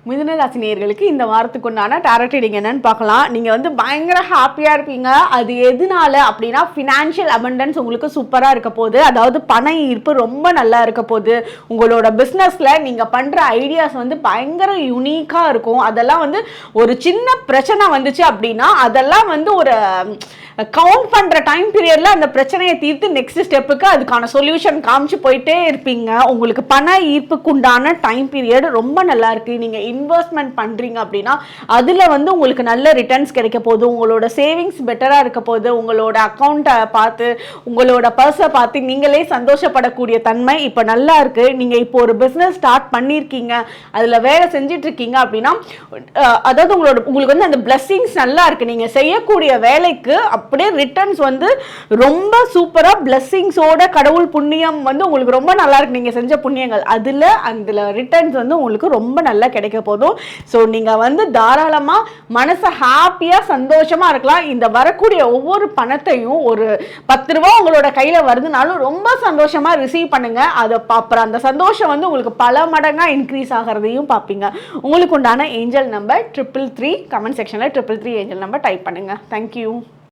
மிதுன ராசி நேயர்களுக்கு இந்த வாரத்துக்கு உண்டான டாரட் ரீடிங் என்னன்னு பார்க்கலாம். நீங்கள் வந்து பயங்கர ஹாப்பியாக இருப்பீங்க. அது எதனால அப்படின்னா ஃபினான்ஷியல் அபண்டன்ஸ் உங்களுக்கு சூப்பராக இருக்க போகுது. அதாவது பண ஈர்ப்பு ரொம்ப நல்லா இருக்க போகுது. உங்களோட பிஸ்னஸில் நீங்கள் பண்ணுற ஐடியாஸ் வந்து பயங்கர யூனிக்காக இருக்கும். அதெல்லாம் வந்து ஒரு சின்ன பிரச்சனை வந்துச்சு அப்படின்னா அதெல்லாம் வந்து ஒரு கவுண்ட் பண்ணுற டைம் பீரியடில் அந்த பிரச்சனையை தீர்த்து நெக்ஸ்ட் ஸ்டெப்புக்கு அதுக்கான சொல்யூஷன் காமிச்சு போயிட்டே இருப்பீங்க. உங்களுக்கு பண ஈர்ப்புக்கு உண்டான டைம் பீரியட் ரொம்ப நல்லா இருக்குது. நீங்கள் இன்வெஸ்ட்மெண்ட் பண்ணுறீங்க அப்படின்னா அதில் வந்து உங்களுக்கு நல்ல ரிட்டர்ன்ஸ் கிடைக்க போகுது. உங்களோட சேவிங்ஸ் பெட்டராக இருக்க போகுது. உங்களோட அக்கௌண்ட்டை பார்த்து உங்களோட பர்ஸை பார்த்து நீங்களே சந்தோஷப்படக்கூடிய தன்மை இப்போ நல்லா இருக்குது. நீங்கள் இப்போ ஒரு பிஸ்னஸ் ஸ்டார்ட் பண்ணியிருக்கீங்க, அதில் வேலை செஞ்சிட்ருக்கீங்க அப்படின்னா அதாவது உங்களுக்கு வந்து அந்த பிளெஸ்ஸிங்ஸ் நல்லா இருக்குது. நீங்கள் செய்யக்கூடிய வேலைக்கு அப்படியே ரிட்டர்ன்ஸ் வந்து ரொம்ப சூப்பராக பிளெஸ்ஸிங்ஸோட கடவுள் புண்ணியம் வந்து உங்களுக்கு ரொம்ப நல்லா இருக்கு. நீங்கள் செஞ்ச புண்ணியங்கள் அதில் ரிட்டர்ன்ஸ் வந்து உங்களுக்கு ரொம்ப நல்லா கிடைக்க போதும். ஸோ நீங்கள் வந்து தாராளமாக மனசை ஹாப்பியாக சந்தோஷமாக இருக்கலாம். இந்த வரக்கூடிய ஒவ்வொரு பணத்தையும் ஒரு 10 ரூபா உங்களோட கையில் வருதுனாலும் ரொம்ப சந்தோஷமாக ரிசீவ் பண்ணுங்க. அதை அப்புறம் அந்த சந்தோஷம் வந்து உங்களுக்கு பல மடங்காக இன்க்ரீஸ் ஆகிறதையும் பார்ப்பீங்க. உங்களுக்கு உண்டான ஏஞ்சல் நம்பர் 333. கமெண்ட் செக்ஷனில் 333 ஏஞ்சல் நம்பர் டைப் பண்ணுங்க. தேங்க்யூ.